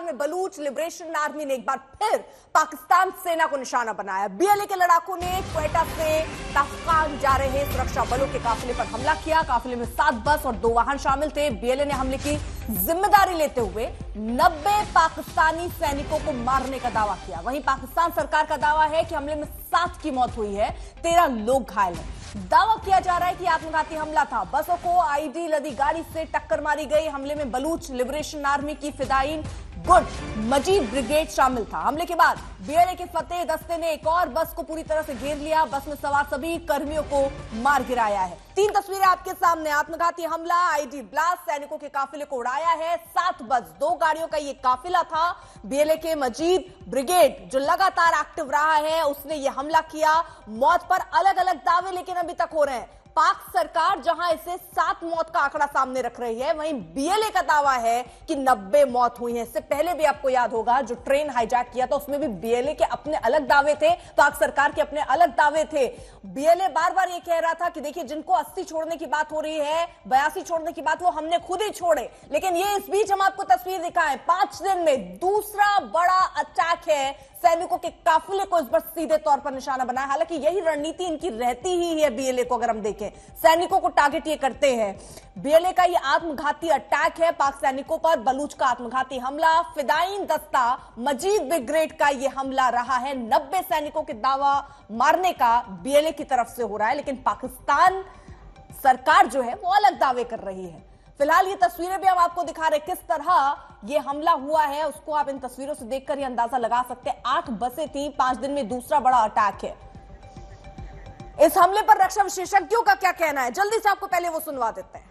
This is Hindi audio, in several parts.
बलूचिस्तान में बलूच लिबरेशन आर्मी ने एक बार फिर पाकिस्तान सेना को निशाना बनाया। बीएलए के लड़ाकों ने क्वेटा से तफकान जा रहे सुरक्षा बलों के काफिले पर हमला किया। काफिले में 7 बस और 2 वाहन शामिल थे। बीएलए ने हमले की जिम्मेदारी लेते हुए 90 पाकिस्तानी सैनिकों को मारने का दावा किया। वहीं पाकिस्तान सरकार का दावा है कि हमले में 7 की मौत हुई है, 13 लोग घायल हैं। दावा किया जा रहा है कि आत्मघाती हमला था। बसों को आईडी लदी गाड़ी से टक्कर मारी गई। हमले में बलूच लिबरेशन आर्मी की फिदायीन गुट मजीद ब्रिगेड शामिल था। हमले के बाद बीएलए के फतेह दस्ते ने एक और बस को पूरी तरह से घेर लिया। बस में सवार सभी कर्मियों को मार गिराया है। 3 तस्वीरें आपके सामने। आत्मघाती हमला, आईडी ब्लास्ट, सैनिकों के काफिले को उड़ाया है। 7 बस, 2 गाड़ियों का ये काफिला था। बीएलए के मजीद ब्रिगेड जो लगातार एक्टिव रहा है, उसने ये हमला किया। मौत पर अलग अलग दावे लेकिन अभी तक हो रहे हैं। पाक सरकार जहां इसे 7 मौत का आंकड़ा सामने रख रही है, वहीं बीएलए का दावा है कि 90 मौत हुई है। इससे पहले भी आपको याद होगा जो ट्रेन हाईजैक किया था, उसमें भी बीएलए के अपने अलग दावे थे, पाक सरकार के अपने अलग दावे थे। बीएलए बार बार ये कह रहा था कि देखिए जिनको 80 छोड़ने की बात हो रही है, 82 छोड़ने की बात, वो हमने खुद ही छोड़े। लेकिन ये इस बीच हम आपको तस्वीर दिखाएं, 5 दिन में दूसरा बड़ा अटैक है। सैनिकों के काफिले को इस बार सीधे तौर पर निशाना बनाया। हालांकि यही रणनीति इनकी रहती ही है। बीएलए को अगर हम देखें, सैनिकों को टारगेट ये करते हैं। बीएलए का ये आत्मघाती अटैक है पाक सैनिकों पर। बलूच का आत्मघाती हमला, फिदायीन दस्ता मजीद ब्रिगेड का ये हमला रहा है। 90 सैनिकों के दावा मारने का बीएलए की तरफ से हो रहा है, लेकिन पाकिस्तान सरकार जो है वो अलग दावे कर रही है। फिलहाल ये तस्वीरें भी हम आपको दिखा रहे किस तरह ये हमला हुआ है, उसको आप इन तस्वीरों से देखकर ये अंदाजा लगा सकते हैं। 8 बसें थी, 5 दिन में दूसरा बड़ा अटैक है। इस हमले पर रक्षा विशेषज्ञों का क्या कहना है, जल्दी से आपको पहले वो सुनवा देते हैं।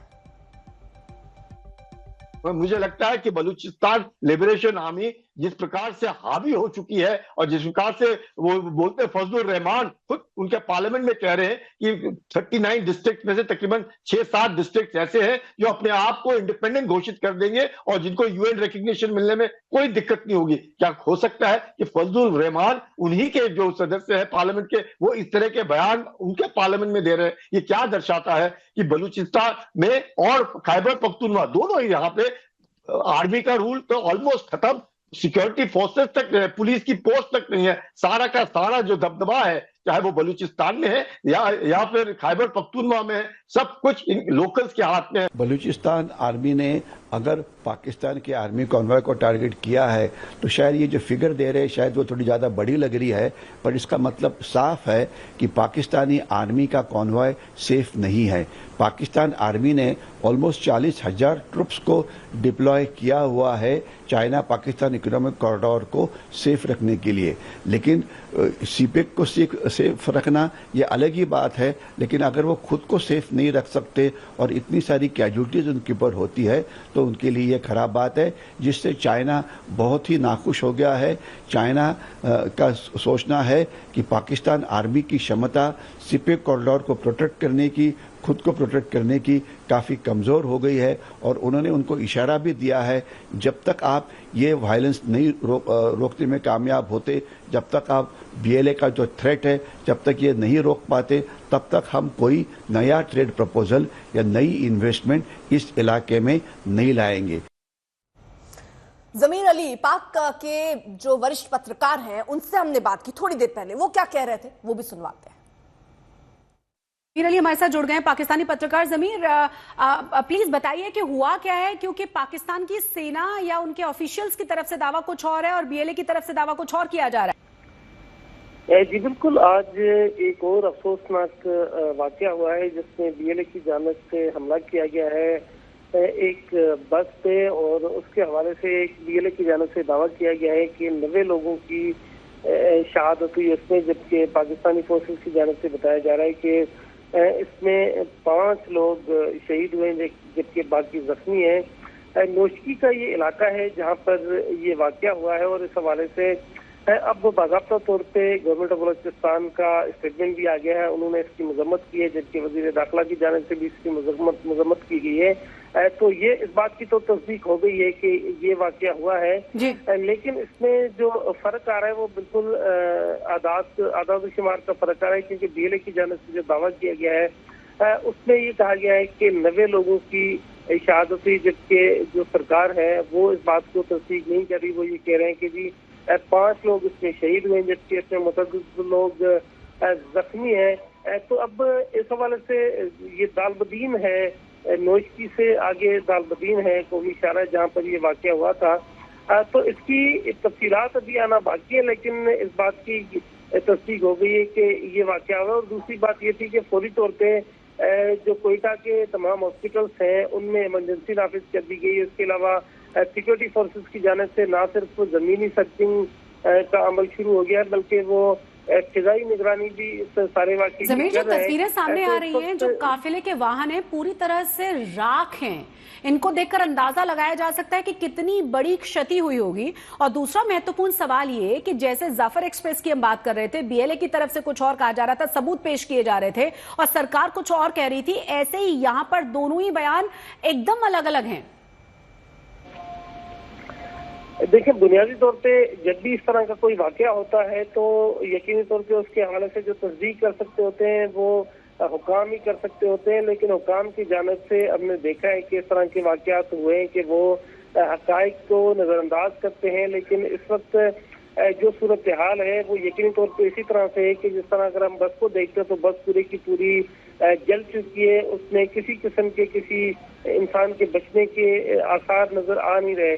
मुझे लगता है कि बलूचिस्तान लिबरेशन आर्मी जिस प्रकार से हावी हो चुकी है और जिस प्रकार से वो बोलते हैं, फजलुर रहमान खुद उनके पार्लियामेंट में कह रहे हैं कि 39 डिस्ट्रिक्ट में से तकरीबन 6-7 डिस्ट्रिक्ट ऐसे हैं जो अपने आप को इंडिपेंडेंट घोषित कर देंगे और जिनको यूएन रिकग्निशन मिलने में कोई दिक्कत नहीं होगी। क्या हो सकता है कि फजलुर रहमान उन्हीं के जो सदस्य हैं पार्लियामेंट के, वो इस तरह के बयान उनके पार्लियामेंट में दे रहे हैं? ये क्या दर्शाता है कि बलूचिस्तान में और खैबर पख्तूनख्वा दोनों ही यहाँ पे आर्मी का रूल तो ऑलमोस्ट खत्म, सिक्योरिटी फोर्सेस तक, पुलिस की पोस्ट तक नहीं है। सारा का सारा जो दबदबा है, चाहे वो बलूचिस्तान में है या फिर खैबर पख्तूनख्वा में है, सब कुछ इन लोकल्स के हाथ में है। बलूचिस्तान आर्मी ने अगर पाकिस्तान के आर्मी कॉन्वॉय को टारगेट किया है तो शायद ये जो फिगर दे रहे हैं शायद वो थोड़ी ज़्यादा बड़ी लग रही है, पर इसका मतलब साफ है कि पाकिस्तानी आर्मी का कॉन्वॉय सेफ नहीं है। पाकिस्तान आर्मी ने ऑलमोस्ट 40,000 ट्रुप्स को डिप्लॉय किया हुआ है चाइना पाकिस्तान इकोनॉमिक कॉरिडोर को सेफ रखने के लिए, लेकिन सीपेक को सेफ रखना ये अलग ही बात है। लेकिन अगर वो खुद को सेफ नहीं रख सकते और इतनी सारी कैजुअल्टीज उनके ऊपर होती है तो उनके लिए ये खराब बात है, जिससे चाइना बहुत ही नाखुश हो गया है। चाइना का सोचना है कि पाकिस्तान आर्मी की क्षमता सीपेक कॉरिडोर को प्रोटेक्ट करने की, खुद को प्रोटेक्ट करने की काफ़ी कमज़ोर हो गई है और उन्होंने उनको इशारा भी दिया है, जब तक आप ये वायलेंस नहीं रोकने में कामयाब होते, जब तक आप बीएलए का जो थ्रेट है जब तक ये नहीं रोक पाते, तब तक हम कोई नया ट्रेड प्रपोजल या नई इन्वेस्टमेंट इस इलाके में नहीं लाएंगे। जमीर अली, पाक के जो वरिष्ठ पत्रकार हैं उनसे हमने बात की थोड़ी देर पहले, वो क्या कह रहे थे वो भी सुनवाते हैं। जमीर अली हमारे साथ जुड़ गए हैं, पाकिस्तानी पत्रकार। जमीर, प्लीज बताइए कि हुआ क्या है, क्योंकि पाकिस्तान की सेना या उनके ऑफिशियल्स की तरफ से दावा कुछ और है और बीएलए की तरफ से दावा कुछ और किया जा रहा है। जी बिल्कुल, आज एक और अफसोसनाक वाकया हुआ है जिसमें बीएलए की जानिब से हमला किया गया है एक बस पे, और उसके हवाले से एक बीएलए की जानिब से दावा किया गया है कि 90 लोगों की शहादत हुई इसमें, जबकि पाकिस्तानी फोर्सेस की जानिब से बताया जा रहा है कि इसमें 5 लोग शहीद हुए जबकि बाकी जख्मी हैं। नोशकी का ये इलाका है जहाँ पर ये वाकया हुआ है और इस हवाले से अब बाकायदा तौर पे गवर्नमेंट ऑफ बलूचिस्तान का स्टेटमेंट भी आ गया है। उन्होंने इसकी मजम्मत की है, जबकि वजीर दाखिला की जानिब से भी इसकी मजम्मत की गई है। तो ये इस बात की तो तस्दीक हो गई है कि ये वाकया हुआ है, लेकिन इसमें जो फर्क आ रहा है वो बिल्कुल आदाद शुमार का फर्क आ रहा है, क्योंकि बीएलए की जानिब से जो दावा किया गया है उसमें ये कहा गया है कि 90 लोगों की शहादत हुई, जबकि जो सरकार है वो इस बात को तस्दीक नहीं कर रही। वो ये कह रहे हैं कि जी 5 लोग इसमें शहीद हुए, जबकि इसमें मुतअद्दिद लोग जख्मी हैं। तो अब इस हवाले से ये दालबदीन है, नोशकी से आगे दालबदीन है कौमी शारा जहाँ पर ये वाक़या हुआ था। तो इसकी तफसीलात अभी आना बाकी है, लेकिन इस बात की तस्दीक हो गई है कि ये वाक़या हुआ। और दूसरी बात ये थी कि फौरी तौर पे जो कोयटा के तमाम हॉस्पिटल्स हैं उनमें इमरजेंसी नाफिज कर दी गई है। इसके अलावा सिक्योरिटी फोर्सेस की जानिब से ना सिर्फ जमीनी सर्चिंग का अमल शुरू हो गया, बल्कि वो फिजाई निगरानी भी इस सारे वाक़े की जमीर, जो कर रहे हैं। तस्वीरें सामने आ रही हैं, जो काफिले के वाहन हैं पूरी तरह से राख हैं, इनको देखकर अंदाजा लगाया जा सकता है कि कितनी बड़ी क्षति हुई होगी। और दूसरा महत्वपूर्ण सवाल ये कि जैसे जाफर एक्सप्रेस की हम बात कर रहे थे, बीएलए की तरफ से कुछ और कहा जा रहा था, सबूत पेश किए जा रहे थे और सरकार कुछ और कह रही थी, ऐसे ही यहां पर दोनों ही बयान एकदम अलग अलग हैं। देखिए, बुनियादी तौर पे जब भी इस तरह का कोई वाकया होता है तो यकीनी तौर पे उसके हवाले से जो तस्दीक कर सकते होते हैं वो हुकाम ही कर सकते होते हैं। लेकिन हुकाम की जानिब से हमने देखा है कि इस तरह के वाकयात हुए हैं कि वो हकाइक को नजरअंदाज करते हैं। लेकिन इस वक्त जो सूरत हाल है वो यकीनी तौर पे इसी तरह से है कि जिस तरह अगर हम बस को देखते हैं तो बस पूरी की पूरी जल चुकी है, उसमें किसी किस्म के किसी इंसान के बचने के आसार नजर आ नहीं रहे।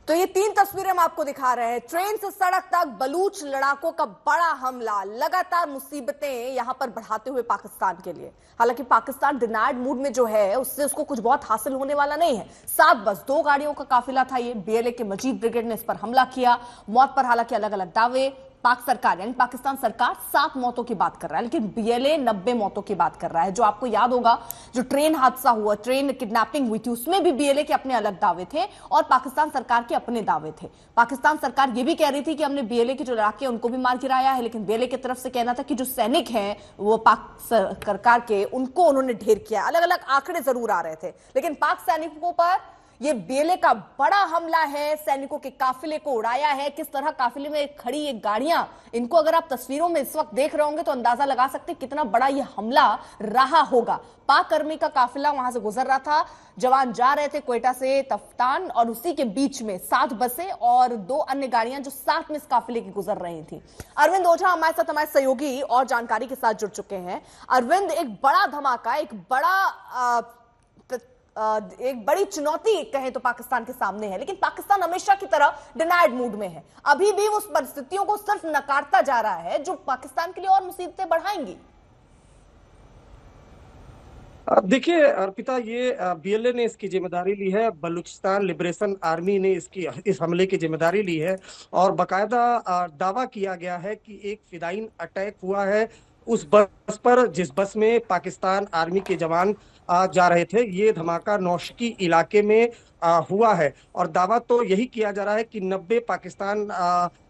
तो ये 3 तस्वीरें हम आपको दिखा रहे हैं। ट्रेन से सड़क तक बलूच लड़ाकों का बड़ा हमला, लगातार मुसीबतें यहां पर बढ़ाते हुए पाकिस्तान के लिए। हालांकि पाकिस्तान डिनाइड मूड में जो है उससे उसको कुछ बहुत हासिल होने वाला नहीं है। 7 बस 2 गाड़ियों का काफिला था ये। बीएलए के मजीद ब्रिगेड ने इस पर हमला किया। मौत पर हालांकि अलग अलग दावे। पाक सरकार यानी पाकिस्तान सरकार 7 मौतों की बात कर रहा है, लेकिन बीएलए 90 मौतों की बात कर रहा है। जो आपको याद होगा, जो ट्रेन हादसा हुआ, ट्रेन किडनैपिंग हुई थी, उसमें भी बीएलए के अपने अलग दावे थे और पाकिस्तान सरकार के अपने दावे थे। पाकिस्तान सरकार ये भी कह रही थी कि हमने बीएलए के जो लड़ाके उनको भी मार गिराया है, लेकिन बीएलए की तरफ से कहना था कि जो सैनिक हैं वो पाक सरकार के, उनको उन्होंने ढेर किया। अलग अलग आंकड़े जरूर आ रहे थे, लेकिन पाक सैनिकों पर ये बीएलए का बड़ा हमला है। सैनिकों के काफिले को उड़ाया है। किस तरह काफिले में खड़ी ये गाड़ियां, इनको अगर आप तस्वीरों में इस वक्त देख रहे होंगे तो अंदाजा लगा सकते हैं कितना बड़ा ये हमला रहा होगा। पाक आर्मी का काफिला वहां से गुजर रहा था, जवान जा रहे थे कोयटा से तफ्तान, और उसी के बीच में 7 बसें और 2 अन्य गाड़ियां जो साथ में इस काफिले की गुजर रही थी। अरविंद ओझा हमारे साथ, हमारे सहयोगी और जानकारी के साथ जुड़ चुके हैं। अरविंद, एक बड़ा धमाका, एक बड़ी चुनौती कहें तो पाकिस्तान के सामने है, लेकिन पाकिस्तान हमेशा की तरह डिनाइड मूड में है। अभी भी उस परिस्थितियों को सिर्फ नकारता जा रहा है जो पाकिस्तान के लिए और मुसीबतें बढ़ाएंगी। देखिए अर्पिता, ये बीएलए ने इसकी जिम्मेदारी ली है, बलूचिस्तान लिबरेशन आर्मी ने इस हमले की जिम्मेदारी ली है और बाकायदा दावा किया गया है कि एक फिदाइन अटैक हुआ है उस बस पर जिस बस में पाकिस्तान आर्मी के जवान जा रहे थे। ये धमाका नौशकी इलाके में हुआ है और दावा तो यही किया जा रहा है कि 90 पाकिस्तान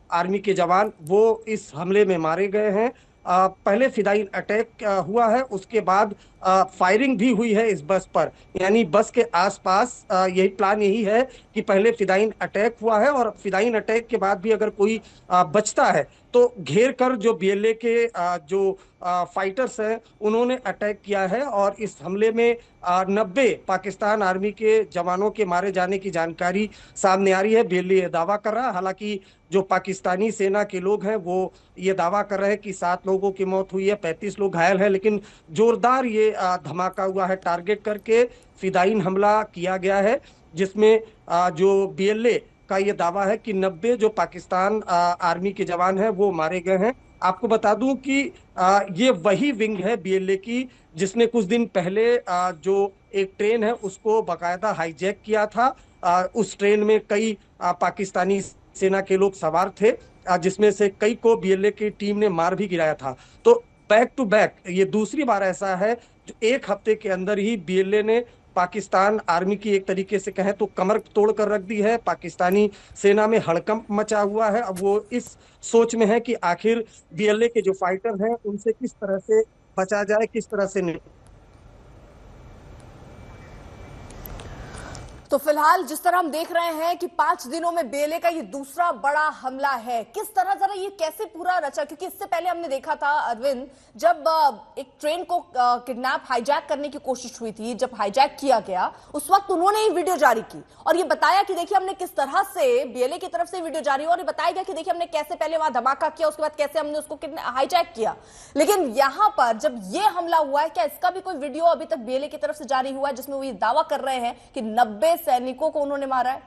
आर्मी के जवान वो इस हमले में मारे गए हैं। पहले फिदाइन अटैक हुआ है, उसके बाद फायरिंग भी हुई है इस बस पर, यानी बस के आसपास यही प्लान यही है कि पहले फिदाइन अटैक हुआ है और फिदाइन अटैक के बाद भी अगर कोई बचता है तो घेर कर जो बीएलए के जो फाइटर्स हैं उन्होंने अटैक किया है और इस हमले में 90 पाकिस्तान आर्मी के जवानों के मारे जाने की जानकारी सामने आ रही है। बीएलए ये दावा कर रहा है, हालांकि जो पाकिस्तानी सेना के लोग हैं वो ये दावा कर रहे हैं कि 7 लोगों की मौत हुई है, 35 लोग घायल हैं, लेकिन जोरदार ये धमाका हुआ है। टारगेट करके फिदाइन हमला किया गया है जिसमें जो बीएलए का ये दावा है कि 90 जो पाकिस्तान आर्मी के जवान हैं वो मारे गए हैं। आपको बता दूं कि ये वही विंग है बीएलए की जिसने कुछ दिन पहले जो एक ट्रेन है उसको बाकायदा हाईजैक किया था। उस ट्रेन में कई पाकिस्तानी सेना के लोग सवार थे जिसमें से कई को बीएलए की टीम ने मार भी गिराया था। तो बैक टू बैक ये दूसरी बार ऐसा है जो एक हफ्ते के अंदर ही बीएलए ने पाकिस्तान आर्मी की एक तरीके से कहें तो कमर तोड़ कर रख दी है। पाकिस्तानी सेना में हड़कंप मचा हुआ है। अब वो इस सोच में है कि आखिर बीएलए के जो फाइटर हैं उनसे किस तरह से बचा जाए, किस तरह से नहीं। तो फिलहाल जिस तरह हम देख रहे हैं कि 5 दिनों में बीएलए का ये दूसरा बड़ा हमला है, किस तरह जरा ये कैसे पूरा रचा, क्योंकि इससे पहले हमने देखा था अरविंद, जब एक ट्रेन को किडनैप हाईजैक करने की कोशिश हुई थी, जब हाईजैक किया गया उस वक्त उन्होंने ही वीडियो जारी की और ये बताया कि देखिए हमने किस तरह से बीएलए की तरफ से वीडियो जारी हुआ और ये बताया गया कि देखिए हमने कैसे पहले वहां धमाका किया, उसके बाद कैसे हमने उसको हाईजैक किया। लेकिन यहां पर जब ये हमला हुआ है, क्या इसका भी कोई वीडियो अभी तक बीएलए की तरफ से जारी हुआ है जिसमें वो ये दावा कर रहे हैं कि 90 सैनिकों को उन्होंने मारा है?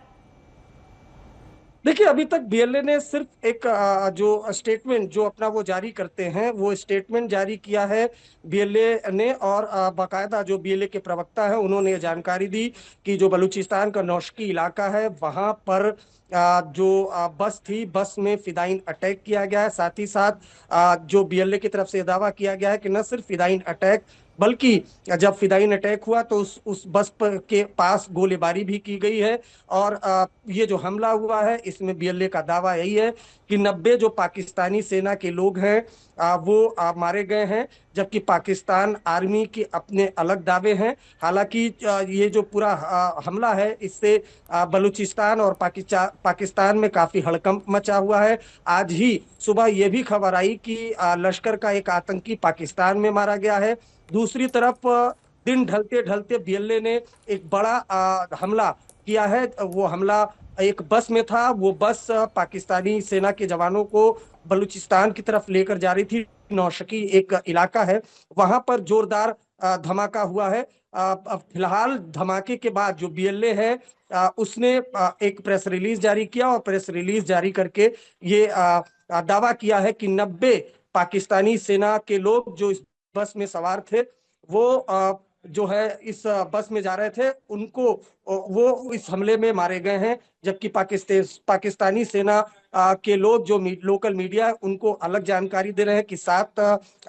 देखिए, अभी तक बीएलए ने सिर्फ एक जो स्टेटमेंट जो अपना वो जारी करते हैं वो स्टेटमेंट जारी किया है बीएलए ने, और बाकायदा जो बीएलए के प्रवक्ता है उन्होंने ये जानकारी दी कि जो बलूचिस्तान का नौशकी इलाका है वहां पर जो बस थी, बस में फिदाइन अटैक किया गया है। साथ ही साथ जो बीएलए की तरफ से दावा किया गया है कि न सिर्फ फिदाइन अटैक बल्कि जब फिदाइन अटैक हुआ तो उस बस पर के पास गोलीबारी भी की गई है। और ये जो हमला हुआ है इसमें बीएलए का दावा यही है कि 90 जो पाकिस्तानी सेना के लोग हैं वो मारे गए हैं, जबकि पाकिस्तान आर्मी के अपने अलग दावे हैं। हालांकि ये जो पूरा हमला है इससे बलूचिस्तान और पाकिस्तान में काफी हड़कंप मचा हुआ है। आज ही सुबह ये भी खबर आई कि लश्कर का एक आतंकी पाकिस्तान में मारा गया है। दूसरी तरफ दिन ढलते ढलते बीएलए ने एक बड़ा हमला किया है। वो हमला एक बस में था, वो बस पाकिस्तानी सेना के जवानों को बलूचिस्तान की तरफ लेकर जा रही थी। नौशकी एक इलाका है, वहां पर जोरदार धमाका हुआ है। फिलहाल धमाके के बाद जो बीएलए है उसने एक प्रेस रिलीज जारी किया और प्रेस रिलीज जारी करके ये दावा किया है कि 90 पाकिस्तानी सेना के लोग जो इस बस में सवार थे वो जो है इस बस में जा रहे थे, उनको वो इस हमले में मारे गए हैं। जबकि पाकिस्तानी सेना के लोग जो लोकल मीडिया है उनको अलग जानकारी दे रहे हैं कि 7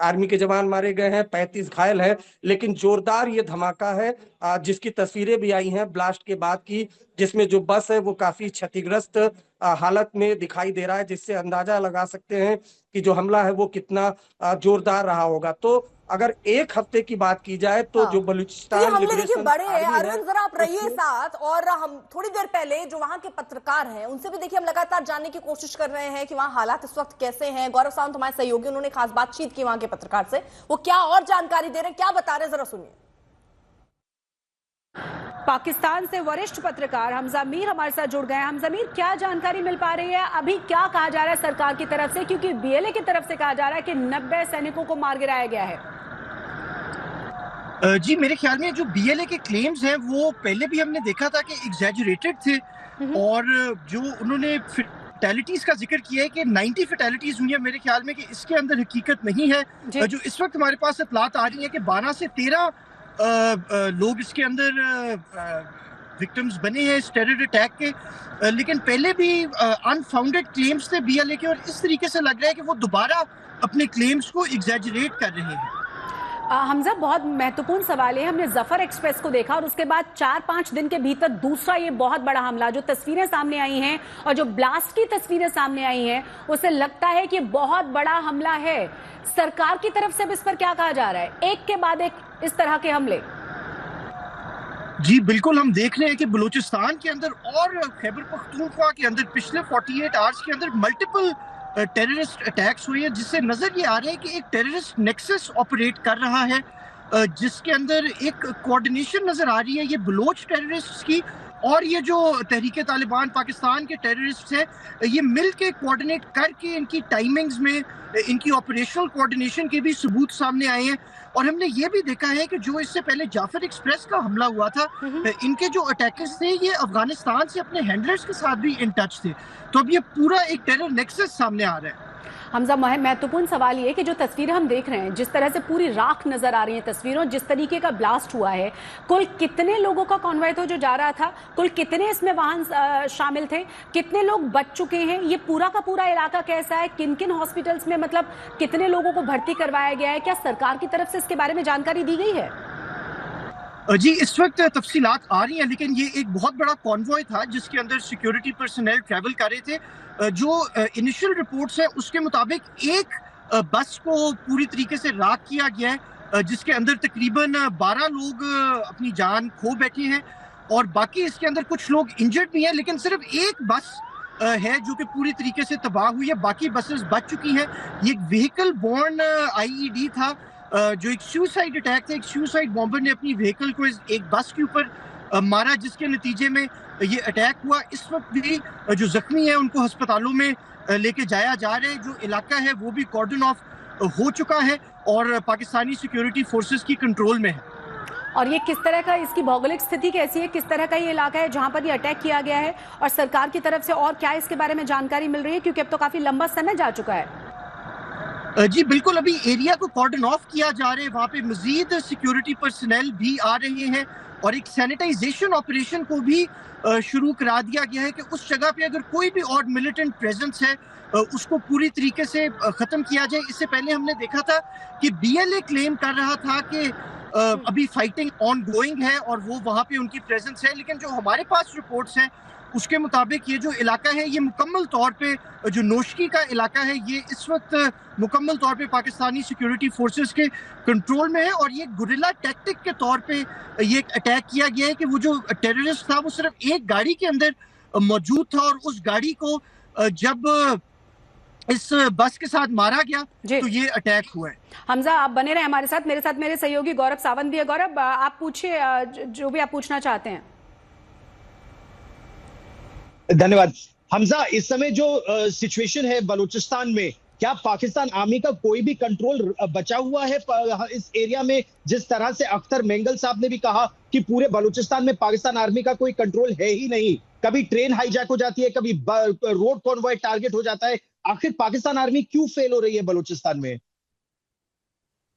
आर्मी के जवान मारे गए हैं, 35 घायल हैं। लेकिन जोरदार ये धमाका है जिसकी तस्वीरें भी आई हैं ब्लास्ट के बाद की, जिसमें जो बस है वो काफी क्षतिग्रस्त हालत में दिखाई दे रहा है, जिससे अंदाजा लगा सकते हैं कि जो हमला है वो कितना जोरदार रहा होगा। तो अगर एक हफ्ते की बात की जाए तो जो बलूचिस्तान तो हमले देखिए बड़े हैं। अरविंद जरा आप रहिए साथ, और हम थोड़ी देर पहले जो वहां के पत्रकार हैं उनसे भी देखिए हम लगातार जानने की कोशिश कर रहे हैं कि वहां हालात इस वक्त कैसे हैं। गौरव सावंत हमारे सहयोगी, उन्होंने खास बातचीत की वहां के पत्रकार से, वो क्या और जानकारी दे रहे हैं, क्या बता रहे हैं, जरा सुनिए। पाकिस्तान से वरिष्ठ पत्रकार हमजा मीर हमारे साथ जुड़ गए हैं। हमजा मीर, क्या जानकारी मिल पा रही है, अभी क्या कहा जा रहा है सरकार की तरफ से, क्योंकि बीएलए की तरफ से कहा जा रहा है कि 90 सैनिकों को मार गिराया गया है। जी, मेरे ख्याल में जो बीएलए के क्लेम्स हैं वो पहले भी हमने देखा था कि एग्जैजरेटेड थे, और जो उन्होंने फैटेलिटीज का जिक्र किया है कि 90 फैटेलिटीज हुई है, मेरे ख्याल में कि इसके अंदर हकीकत नहीं है। जो इस वक्त हमारे पास इत्तलात आ रही है कि 12 से 13 लोग इसके अंदर विक्टिम्स बने हैं इस टेरर अटैक के। लेकिन पहले भी अनफाउंडेड क्लेम्स थे बीएलए के, और इस तरीके से लग रहा है कि वो दोबारा अपने क्लेम्स को एग्जैजरेट कर रहे हैं। हमजा, बहुत महत्वपूर्ण सवाल है। हमने जफर एक्सप्रेस को देखा और उसके बाद 4-5 दिन के भीतर दूसरा ये बहुत बड़ा हमला, जो तस्वीरें सामने आई हैं और जो ब्लास्ट की तस्वीरें सामने आई हैं, उससे लगता है कि बहुत बड़ा हमला है। सरकार की तरफ से अब इस पर क्या कहा जा रहा है, एक के बाद एक इस तरह के हमले? जी बिल्कुल, हम देख रहे हैं कि बलूचिस्तान के अंदर और खैबर पख्तूनख्वा के अंदर पिछले 48 आवर्स के अंदर मल्टीपल टेररिस्ट अटैक्स हुए हैं, जिससे नजर ये आ रहा है कि एक टेररिस्ट नेक्सस ऑपरेट कर रहा है, जिसके अंदर एक कोऑर्डिनेशन नजर आ रही है ये बलोच टेररिस्ट्स की और ये जो तहरीक तालिबान पाकिस्तान के टेररिस्ट हैं, ये मिल के कोऑर्डिनेट करके इनकी टाइमिंग्स में इनकी ऑपरेशनल कोऑर्डिनेशन के भी सबूत सामने आए हैं। और हमने ये भी देखा है कि जो इससे पहले जाफर एक्सप्रेस का हमला हुआ था, इनके जो अटैकर्स थे ये अफगानिस्तान से अपने हैंडलर्स के साथ भी इन टच थे। तो अब ये पूरा एक टेरर नेक्सस सामने आ रहा है। हमजा, महत्वपूर्ण सवाल ये कि जो तस्वीरें हम देख रहे हैं, जिस तरह से पूरी राख नजर आ रही है तस्वीरों, जिस तरीके का ब्लास्ट हुआ है, कुल कितने लोगों का कॉन्वॉय था जो जा रहा था, कुल कितने इसमें वाहन शामिल थे, कितने लोग बच चुके हैं, ये पूरा का पूरा इलाका कैसा है, किन किन हॉस्पिटल्स में मतलब कितने लोगों को भर्ती करवाया गया है, क्या सरकार की तरफ से इसके बारे में जानकारी दी गई है? जी, इस वक्त तफसीलात आ रही हैं, लेकिन ये एक बहुत बड़ा कॉन्वॉय था जिसके अंदर सिक्योरिटी पर्सनल ट्रैवल कर रहे थे। जो इनिशियल रिपोर्ट्स है उसके मुताबिक एक बस को पूरी तरीके से राख किया गया है, जिसके अंदर तकरीबन 12 लोग अपनी जान खो बैठे हैं, और बाकी इसके अंदर कुछ लोग इंजर्ड भी हैं, लेकिन सिर्फ एक बस है जो कि पूरी तरीके से तबाह हुई है, बाकी बसेस बच चुकी हैं। ये एक व्हीकल बोर्न आईईडी था, जो एक सुसाइड अटैक था। एक सुसाइड बॉम्बर ने अपनी व्हीकल को एक बस के ऊपर मारा, जिसके नतीजे में ये अटैक हुआ। इस वक्त भी जो जख्मी है उनको अस्पतालों में लेके जाया जा रहा है। जो इलाका है वो भी कॉर्डन ऑफ हो चुका है और पाकिस्तानी सिक्योरिटी फोर्सेस की कंट्रोल में है। और ये किस तरह का, इसकी भौगोलिक स्थिति कैसी है, किस तरह का ये इलाका है जहां पर ये अटैक किया गया है, और सरकार की तरफ से और क्या इसके बारे में जानकारी मिल रही है, क्योंकि अब तो काफी लंबा समय जा चुका है। जी बिल्कुल, अभी एरिया को कॉर्डन ऑफ किया जा रहा है, वहाँ पे मजीद सिक्योरिटी पर्सनल भी आ रहे हैं और एक सैनिटाइजेशन ऑपरेशन को भी शुरू करा दिया गया है कि उस जगह पे अगर कोई भी और मिलिटेंट प्रेजेंस है उसको पूरी तरीके से खत्म किया जाए। इससे पहले हमने देखा था कि बीएलए क्लेम कर रहा था कि अभी फाइटिंग ऑन गोइंग है और वो वहाँ पे उनकी प्रेजेंस है, लेकिन जो हमारे पास रिपोर्ट्स हैं उसके मुताबिक ये जो इलाका है ये मुकम्मल तौर पे, जो नोशकी का इलाका है, ये इस वक्त मुकम्मल तौर पे पाकिस्तानी सिक्योरिटी फोर्सेस के कंट्रोल में है। और ये गुरिल्ला टैक्टिक के तौर पे ये अटैक किया गया है कि वो जो टेररिस्ट था वो सिर्फ एक गाड़ी के अंदर मौजूद था और उस गाड़ी को जब इस बस के साथ मारा गया तो ये अटैक हुआ है। हमजा, आप बने रहे हमारे साथ, मेरे साथ मेरे सहयोगी गौरव सावंत भी है। गौरव, आप पूछिए जो भी आप पूछना चाहते हैं। धन्यवाद हमजा। इस समय जो सिचुएशन है बलूचिस्तान में, क्या पाकिस्तान आर्मी का कोई भी कंट्रोल बचा हुआ है इस एरिया में? जिस तरह से अख्तर मेंगल साहब ने भी कहा कि पूरे बलूचिस्तान में पाकिस्तान आर्मी का कोई कंट्रोल है ही नहीं, कभी ट्रेन हाईजैक हो जाती है, कभी रोड कॉन्वॉय टारगेट हो जाता है। आखिर पाकिस्तान आर्मी क्यों फेल हो रही है बलूचिस्तान में?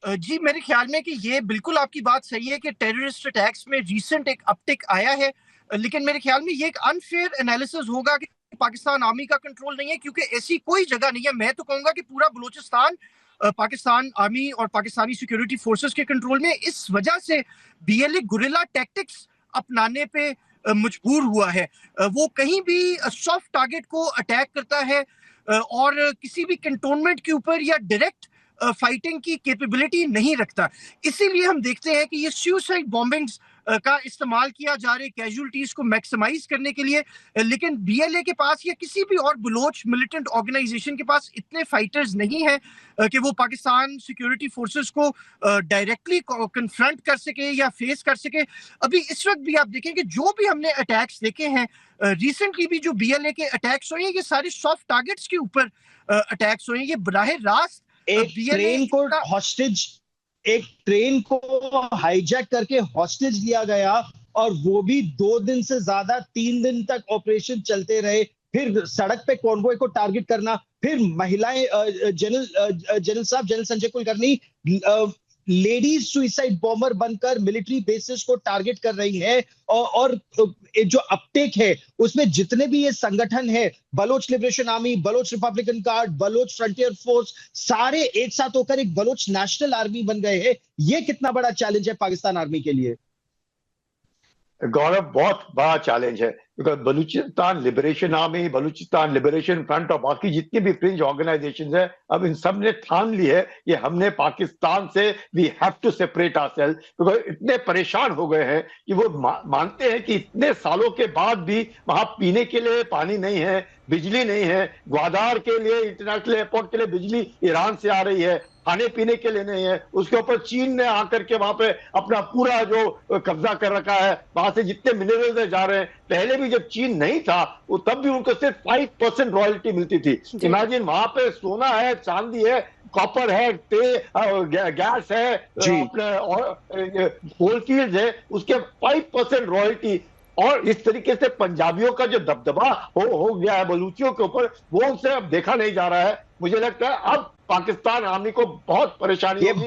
जी मेरे ख्याल में कि ये बिल्कुल आपकी बात सही है कि टेररिस्ट अटैक्स में रीसेंट एक अपटिक आया है, लेकिन मेरे ख्याल में ये एक अनफेयर एनालिसिस होगा कि पाकिस्तान आर्मी का कंट्रोल नहीं है, क्योंकि ऐसी कोई जगह नहीं है। मैं तो कहूंगा कि पूरा बलूचिस्तान पाकिस्तान आर्मी और पाकिस्तानी सिक्योरिटी फोर्सेस के कंट्रोल में। इस वजह से बीएलए गुरिल्ला टैक्टिक्स अपनाने पे मजबूर हुआ है। वो कहीं भी सॉफ्ट टारगेट को अटैक करता है और किसी भी कंटोनमेंट के ऊपर या डायरेक्ट फाइटिंग की कैपेबिलिटी नहीं रखता। इसीलिए हम देखते हैं कि ये सुसाइड बॉम्बिंग्स का इस्तेमाल किया जा रहा है कैजुअलिटीज को मैक्सिमाइज करने के लिए, लेकिन बीएलए के पास या किसी भी और बलोच मिलिटेंट ऑर्गेनाइजेशन के पास इतने फाइटर्स नहीं है कि वो पाकिस्तान सिक्योरिटी फोर्सेस को डायरेक्टली कन्फ्रंट कर सके या फेस कर सके। अभी इस वक्त भी आप देखें कि जो भी हमने अटैक्स देखे हैं रिसेंटली, भी जो बीएलए के अटैक्स हुए हैं ये सारे सॉफ्ट टारगेट्स के ऊपर अटैक्स हुए हैं। ये बराह रास्त एक ट्रेन को हाईजैक करके हॉस्टेज लिया गया और वो भी 2 दिन से ज्यादा 3 दिन तक ऑपरेशन चलते रहे। फिर सड़क पे कॉन्वॉय को टारगेट करना, फिर महिलाएं, general Sanjay Kulkarni ladies suicide bomber बनकर मिलिट्री बेसिस को टारगेट कर रही है। और जो अपटेक है उसमें जितने भी ये संगठन है, Baloch Liberation Army, Baloch Republican Guard, Baloch Frontier Force, सारे एक साथ होकर एक बलोच नेशनल आर्मी बन गए हैं। ये कितना बड़ा चैलेंज है पाकिस्तान आर्मी के लिए? गौरव, बहुत बड़ा चैलेंज है, क्योंकि Balochistan liberation army, Balochistan liberation front और बाकी जितनी भी फ्रिंज ऑर्गेनाइजेशंस है, अब इन सब ने ठान ली है कि हमने पाकिस्तान से we have to separate ourself, क्योंकि इतने परेशान हो गए हैं कि वो मानते हैं कि इतने सालों के बाद भी वहां पीने के लिए पानी नहीं है, बिजली नहीं है। ग्वादार के लिए, इंटरनेशनल एयरपोर्ट के लिए बिजली ईरान से आ रही है, खाने पीने के लिए नहीं है। उसके ऊपर चीन ने आकर के वहां पे अपना पूरा जो कब्जा कर रखा है, वहां से जितने मिनरल्स जा रहे हैं। पहले भी जब चीन नहीं था वो तब भी उनको सिर्फ 5% रॉयल्टी मिलती थी। इमेजिन, वहां पे सोना है, चांदी है, कॉपर है, गैस है, अपने कोल फील्ड है, उसके 5% रॉयल्टी। और इस तरीके से पंजाबियों का जो दबदबा हो गया है बलूचियों के ऊपर, वो उनसे अब देखा नहीं जा रहा है। मुझे लगता है अब पाकिस्तान आर्मी को बहुत परेशानी होगी।